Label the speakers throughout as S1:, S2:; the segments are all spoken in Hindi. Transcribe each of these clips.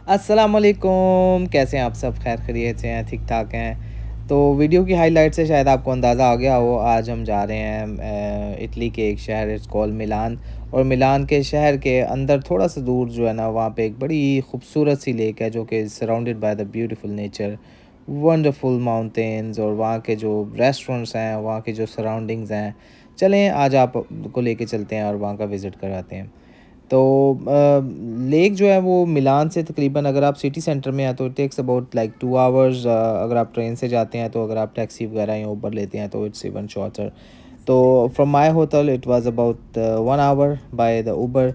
S1: अस्सलामुअलैकुम, कैसे हैं आप सब? खैर खैरियत से हैं, ठीक ठाक हैं। तो वीडियो की हाईलाइट से शायद आपको अंदाज़ा आ गया हो, आज हम जा रहे हैं इटली के एक शहर इट्स कॉल्ड मिलान। और मिलान के शहर के अंदर थोड़ा सा दूर जो है ना, वहाँ पे एक बड़ी खूबसूरत सी लेक है जो कि surrounded by the beautiful nature, wonderful mountains, और वहाँ के जो रेस्टोरेंट्स हैं, वहाँ के जो सराउंडिंग्स हैं। चलें आज आपको लेके चलते हैं और वहाँ का विज़िट करवाते हैं। तो लेक जो है वो मिलान से तकरीबन, अगर आप सिटी सेंटर में हैं तो it takes about like 2 hours. अगर आप ट्रेन से जाते हैं, तो अगर आप टैक्सी वगैरह या उबर लेते हैं तो इट्स इवन शॉर्टर। तो from my hotel it was about 1 hour by the Uber.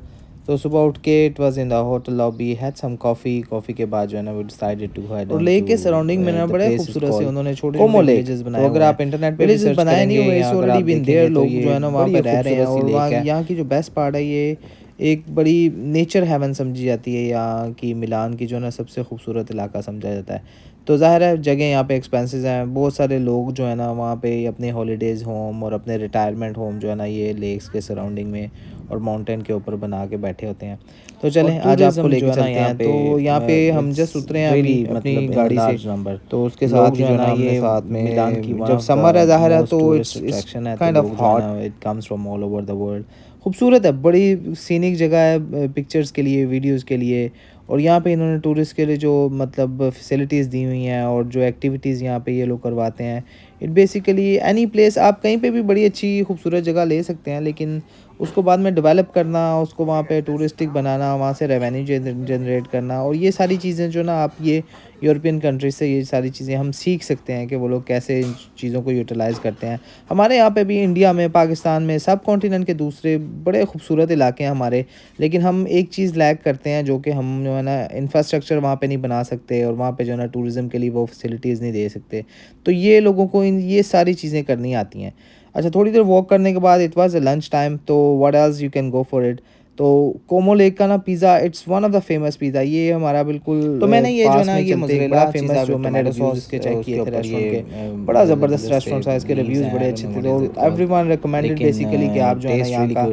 S1: तो सुबह उठ के it was in the hotel lobby, had some coffee के बाद जो है ना वी डिसाइडेड टू हेड और लेक के सराउंडिंग में ना बड़े खूबसूरत से उन्होंने छोटे छोटे विलेजेस बनाए हुए हैं। अगर आप इंटरनेट पे विलेजेस बनाए नहीं हुए, इट्स ऑलरेडी बीन देयर, लोग जो है ना वहाँ पे रह रहे हैं। और वहाँ यहाँ की जो बेस्ट पार्ट है, ये एक बड़ी नेचर हेवन समझी जाती है यहाँ की, मिलान की जो है ना सबसे खूबसूरत इलाका समझा जाता है। तो ज़ाहिर है जगह यहाँ पे एक्सपेंसिव हैं, बहुत सारे लोग जो है ना वहाँ पे अपने हॉलीडेज़ होम और अपने रिटायरमेंट होम जो है ना ये लेक्स के सराउंडिंग में और माउंटेन के ऊपर बना के बैठे होते हैं। तो चलें आज आपको लेके चलते हैं। तो यहाँ पे हम जस्ट उतरे हैं अभी अपनी गाड़ी से, तो उसके साथ जो है ना ये साथ में मिलान की जब समर है ज़ाहिर है तो it's kind of hot, it comes from all over the world. खूबसूरत है, बड़ी सीनिक जगह है पिक्चर्स के लिए, वीडियोस के लिए। और यहाँ पे इन्होंने टूरिस्ट के लिए जो मतलब फैसिलिटीज़ दी हुई हैं और जो एक्टिविटीज़ यहाँ पे ये लोग करवाते हैं, इट बेसिकली एनी प्लेस आप कहीं पे भी बड़ी अच्छी खूबसूरत जगह ले सकते हैं, लेकिन उसको बाद में डेवलप करना, उसको वहाँ पे टूरिस्टिक बनाना, वहाँ से रेवेन्यू जनरेट करना, और ये सारी चीज़ें जो ना आप ये यूरोपियन कंट्रीज से ये सारी चीज़ें हम सीख सकते हैं कि वो लोग कैसे इन चीज़ों को यूटिलाइज़ करते हैं। हमारे यहाँ पे भी इंडिया में, पाकिस्तान में, सब कॉन्टिनेंट के दूसरे बड़े खूबसूरत इलाके हैं हमारे, लेकिन हम एक चीज़ लैक करते हैं जो कि हम जो है ना इंफ्रास्ट्रक्चर वहाँ पे नहीं बना सकते, और वहाँ पे जो है ना टूरिज़्म के लिए वो फैसिलिटीज़ नहीं दे सकते। तो ये लोगों को ये सारी चीज़ें करनी आती हैं। अच्छा, थोड़ी देर वॉक करने के बाद it was a lunch time, तो what else you can go for it. तो कोमो लेक का ना pizza, it's one of the famous pizza, ये हमारा बिल्कुल तो मैंने ये जो है ना ये मोज़रेला फेमस जो मैंने रिव्यूज़ इसके चेक किए थे रेस्टोरेंट के, बड़ा ज़बरदस्त रेस्टोरेंट था, इसके रिव्यूज़ बड़े अच्छे थे। तो एवरीवन रिकमेंडेड बेसिकली कि आप जो है ना यहाँ का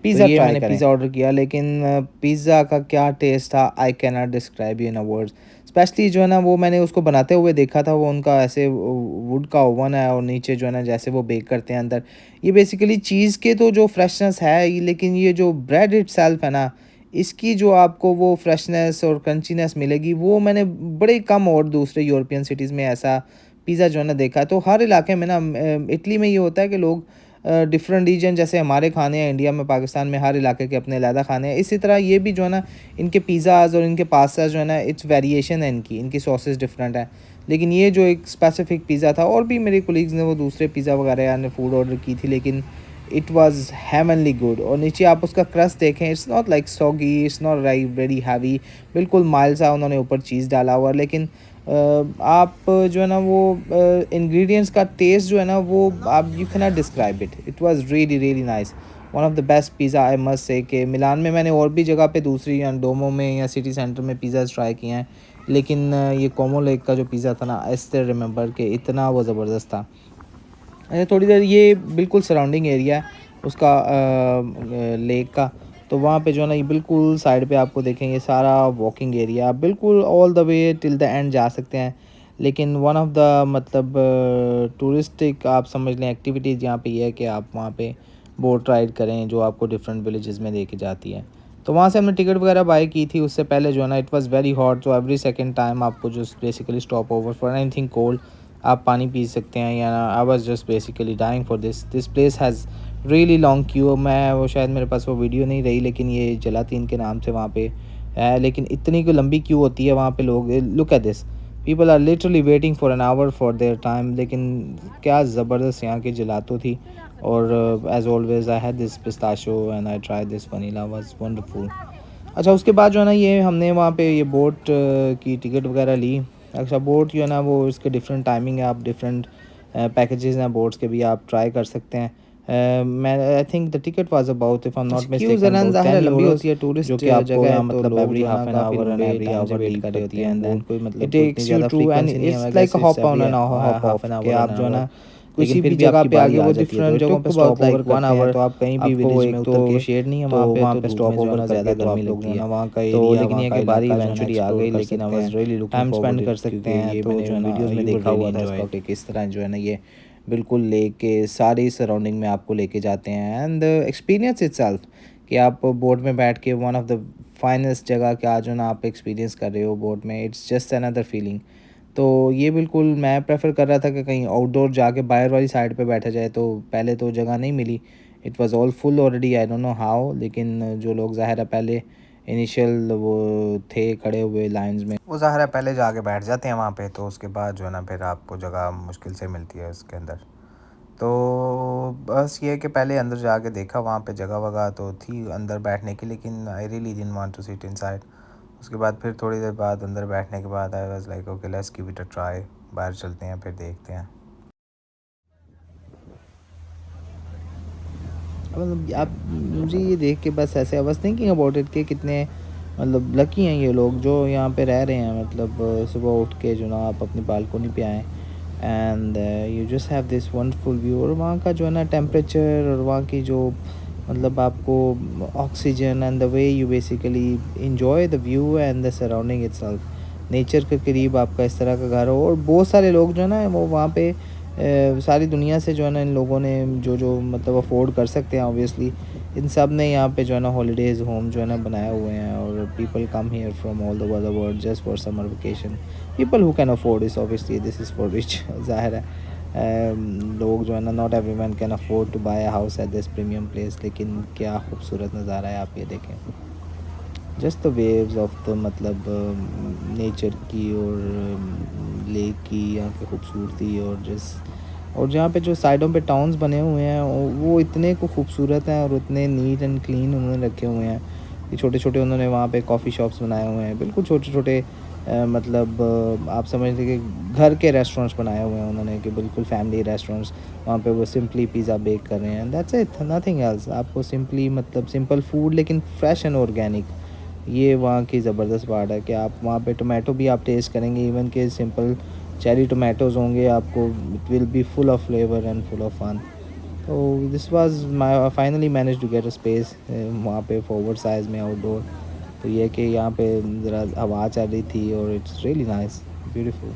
S1: पिज़्ज़ा ट्राई करें। पिज़्ज़ा ऑर्डर किया, लेकिन पिज़्ज़ा का क्या टेस्ट था, I can not describe you in a words. Specially जो है ना वो मैंने उसको बनाते हुए देखा था, वो उनका ऐसे वुड का ओवन है और नीचे जो है ना जैसे वो बेक करते हैं अंदर, ये बेसिकली चीज़ के तो जो फ्रेशनेस है, लेकिन ये जो ब्रेड इटसेल्फ है ना, इसकी जो आपको वो फ्रेशनेस और क्रंचीनेस मिलेगी, वो मैंने बड़े कम और दूसरे यूरोपियन सिटीज़ में ऐसा पिज़्ज़ा जो है ना देखा है। तो हर इलाके में ना इटली में ये होता है कि लोग डिफरेंट रीजन, जैसे हमारे खाने हैं इंडिया में, पाकिस्तान में, हर इलाके के अपने अलग खाने हैं, इसी तरह ये भी जो है ना इनके पिज़्ज़ाज़ और इनके पास्ता जो है ना इट्स वेरिएशन है, इनकी सॉसेस डिफरेंट है। लेकिन ये जो एक स्पेसिफिक पिज़्ज़ा था, और भी मेरे कोलीग्स ने वो दूसरे पिज़्ज़ा वगैरह यानी फूड ऑर्डर की थी, लेकिन इट वाज़ हेवनली गुड। और नीचे आप उसका क्रस्ट देखें, it's not like soggy, it's not like very heavy, बिल्कुल माइल्ड सा उन्होंने ऊपर चीज़ डाला हुआ। लेकिन आप जो है ना वो इंग्रेडिएंट्स का टेस्ट जो है ना वो आप you can not describe it, it was really really nice, one of the best pizza I must say. कि मिलान में मैंने और भी जगह पे दूसरी या डोमो में या सिटी सेंटर में पिज़्ज़ाज़ ट्राई किए हैं, लेकिन ये कोमो लेक का जो पिज़्ज़ा था ना, आई स्टिल रिमेंबर कि इतना वो ज़बरदस्त था। अच्छा, थोड़ी देर ये बिल्कुल सराउंडिंग एरिया है उसका लेक का, तो वहाँ पे जो है ना ये बिल्कुल साइड पे आपको देखें ये सारा वॉकिंग एरिया, आप बिल्कुल all the way till the end जा सकते हैं। लेकिन वन ऑफ द मतलब टूरिस्टिक आप समझ लें एक्टिविटीज़ यहाँ पे ये है कि आप वहाँ पे बोट राइड करें, जो आपको डिफरेंट विलेजेस में लेके जाती है। तो वहाँ से हमने टिकट वगैरह बाय की थी, उससे पहले जो है ना इट वाज़ वेरी हॉट, तो एवरी सेकंड टाइम आपको just basically stop over for anything cold, आप पानी पी सकते हैं। या I was just basically dying for this place has really long queue. मैं वो शायद मेरे पास वो वीडियो नहीं रही, लेकिन ये जलातीन के नाम से वहाँ पे है, लेकिन इतनी को लंबी क्यू होती है वहाँ पे, लोग look at this, people are literally waiting for an hour for their time. लेकिन क्या ज़बरदस्त यहाँ की जलातो थी। और as always I had this pistachio and I try this vanilla, was wonderful. अच्छा, उसके बाद जो है ना ये हमने वहाँ पे ये बोट की टिकट वगैरह ली। अच्छा, बोट जो है ना वो इसके डिफरेंट टाइमिंग है, आप डिफरेंट पैकेजेस हैं बोट्स के भी, आप ट्राई कर सकते हैं। मैं I think the ticket was about, if I am not mistaken, about 10 लंबी होती है, टूरिस्ट जो कि आपको यहाँ मतलब every half an hour and every hour wait कर रही होती है, and then it takes you to, and it's like a hop on and hop off, कि आप जो है ना लेकिन
S2: किसी
S1: फिर
S2: भी
S1: भी
S2: जगह
S1: आपकी
S2: पे
S1: बारी
S2: आगे
S1: आ
S2: वो
S1: जाती है। तो
S2: डिफरेंट
S1: इट
S2: जगहों
S1: टुक
S2: पे
S1: अबाउट
S2: स्टॉप ओवर
S1: लाइक 1
S2: करते हैं,
S1: आवर,
S2: तो आप कहीं भी
S1: आपको
S2: विलेज
S1: एक
S2: में
S1: तो
S2: उतर के शेड नहीं है
S1: तो
S2: वहाँ पे,
S1: वहाँ
S2: तो
S1: पे
S2: धूप
S1: स्टॉप
S2: में जो है
S1: ओवर
S2: ना
S1: करके
S2: ज़्यादा
S1: तो
S2: गर्मी
S1: आप लोग जो
S2: लगती
S1: है
S2: है।
S1: ना वहाँ का
S2: तो
S1: एरिया,
S2: लेकिन
S1: वहाँ
S2: ये
S1: का
S2: कि बारी
S1: इलाका जो है ना
S2: इवेंचुअली आ
S1: एक्सप्लोर
S2: गई,
S1: कर
S2: लेकिन आई
S1: सकते
S2: वाज़
S1: हैं,
S2: really looking
S1: time
S2: forward
S1: spend
S2: it,
S1: कर सकते
S2: क्योंकि
S1: हैं।
S2: ये
S1: तो
S2: मैंने
S1: जो है ना
S2: वीडियोज़ में
S1: यू
S2: देखा
S1: रियली
S2: हुआ था
S1: एन्जॉय
S2: इसका।
S1: कि किस तरह जो है ना ये बिल्कुल लेक के सारी सराउंडिंग में आपको लेके जाते हैं। एंड एक्सपीरियंस इटसेल्फ कि आप बोट में बैठ के वन ऑफ द फाइनेस्ट जगह का जो ना आप एक्सपीरियंस कर रहे हो बोट में, इट्स जस्ट अनदर फीलिंग। तो ये बिल्कुल मैं प्रेफर कर रहा था कि कहीं आउटडोर जाके बाहर वाली साइड पे बैठा जाए, तो पहले तो जगह नहीं मिली, it was all full already, I don't know how. लेकिन जो लोग ज़ाहिर है पहले इनिशियल वो थे खड़े हुए लाइंस में, वो ज़ाहिर है पहले जाके बैठ जाते हैं वहाँ पे, तो उसके बाद जो है ना फिर आपको जगह मुश्किल से मिलती है उसके अंदर। तो बस ये है कि पहले अंदर जाके देखा, वहाँ पे जगह वगह तो थी अंदर बैठने की, लेकिन I really didn't want to sit inside. उसके बाद फिर थोड़ी देर बाद अंदर बैठने के बाद I was like okay let's give it a try, बाहर चलते हैं फिर देखते हैं। मतलब आप मुझे ये देख के बस ऐसे I was thinking about it कि कितने मतलब लकी हैं ये लोग जो यहाँ पे रह रहे हैं। मतलब सुबह उठ के जो ना आप अपनी बालकोनी पे आएँ and you just have this wonderful view, और वहाँ का जो है ना टेम्परेचर, और वहाँ की जो मतलब आपको oxygen and the way you basically enjoy the view and the surrounding itself, nature के करीब आपका इस तरह का घर हो। और बहुत सारे लोग जो है ना वो वहाँ पे सारी दुनिया से जो है ना इन लोगों ने जो जो मतलब अफोर्ड कर सकते हैं ऑब्वियसली, इन सब ने यहाँ पे जो है ना हॉलीडेज़ होम जो है ना बनाए हुए हैं, और people come here from all the world just for summer vacation. People who can afford this, obviously this is for rich ज़ाहिर है। लोग जो है ना not everyone can afford to buy a house at this premium place. लेकिन क्या खूबसूरत नज़ारा है, आप ये देखें, just the waves of the मतलब नेचर की, और लेक की यहाँ की खूबसूरती, और जस्ट और जहाँ पे जो साइडों पे टाउन्स बने हुए हैं वो इतने को खूबसूरत हैं, और उतने नीट एंड क्लीन उन्होंने रखे हुए हैं कि छोटे छोटे उन्होंने वहाँ पे कॉफ़ी शॉप्स बनाए हुए हैं, बिल्कुल छोटे छोटे मतलब आप समझ लीजिए कि घर के रेस्टोरेंट्स बनाए हुए हैं उन्होंने, कि बिल्कुल फैमिली रेस्टोरेंट्स। वहाँ पे वो सिंपली पिज़्ज़ा बेक कर रहे हैं, दैट्स इट, नथिंग एल्स। आपको सिंपली मतलब सिंपल फूड लेकिन फ्रेश एंड ऑर्गेनिक, ये वहाँ की ज़बरदस्त बात है कि आप वहाँ पे टोमेटो भी आप टेस्ट करेंगे, इवन के सिंपल चेरी टोमेटोज़ होंगे आपको, it will be full of flavour and full of fun. तो this was my finally manage to get a space वहाँ पे फॉरवर्ड साइज़ में आउटडोर। तो ये कि यहाँ पे ज़रा हवा चल रही थी, और इट्स रियली नाइस, ब्यूटीफुल।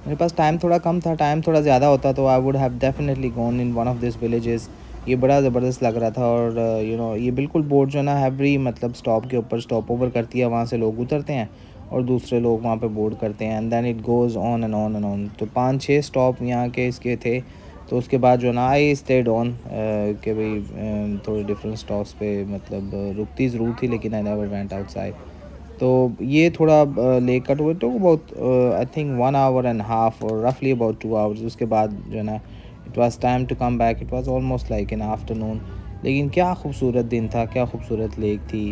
S1: मेरे पास टाइम थोड़ा कम था, टाइम थोड़ा ज़्यादा होता तो I would have definitely gone in one of this villages. ये बड़ा ज़बरदस्त लग रहा था, और ये बिल्कुल बोट जो है ना एवरी मतलब स्टॉप के ऊपर स्टॉप ओवर करती है, वहाँ से लोग उतरते हैं और दूसरे लोग वहाँ पे बोर्ड करते हैं, and then it goes on and on and on. तो 5-6 स्टॉप यहाँ के इसके थे। तो उसके बाद जो है ना आई स्टेड ऑन कि भाई थोड़े डिफरेंट स्टॉप्स पे मतलब रुकती ज़रूर थी, लेकिन आई नेवर वेंट आउटसाइड। तो ये थोड़ा लेक का tour took about I think 1 our and half, और रफली अबाउट 2 आवर्स। उसके बाद जो है ना it was time to come back, it was almost like in afternoon. लेकिन क्या खूबसूरत दिन था, क्या खूबसूरत लेक थी।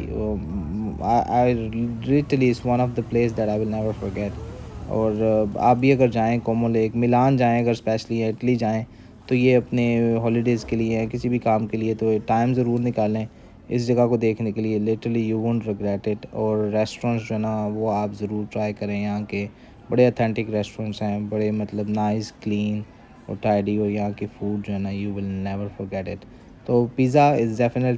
S1: I literally is one of the place that I will never forget. और आप भी अगर जाएँ कोमो लेक, मिलान जाएँ अगर स्पेशली, या इटली जाएँ, तो ये अपने हॉलीडेज़ के लिए या किसी भी काम के लिए तो टाइम ज़रूर निकालें इस जगह को देखने के लिए। Literally you won't regret it. और रेस्टोरेंट्स जो है ना वो आप ज़रूर ट्राई करें, यहाँ के बड़े अथेंटिक रेस्टोरेंट्स हैं, बड़े मतलब नाइस क्लीन और टाइडी, और यहाँ की फ़ूड जो है ना you will never forget it. तो पिज़्ज़ा इज़ डेफिनेटली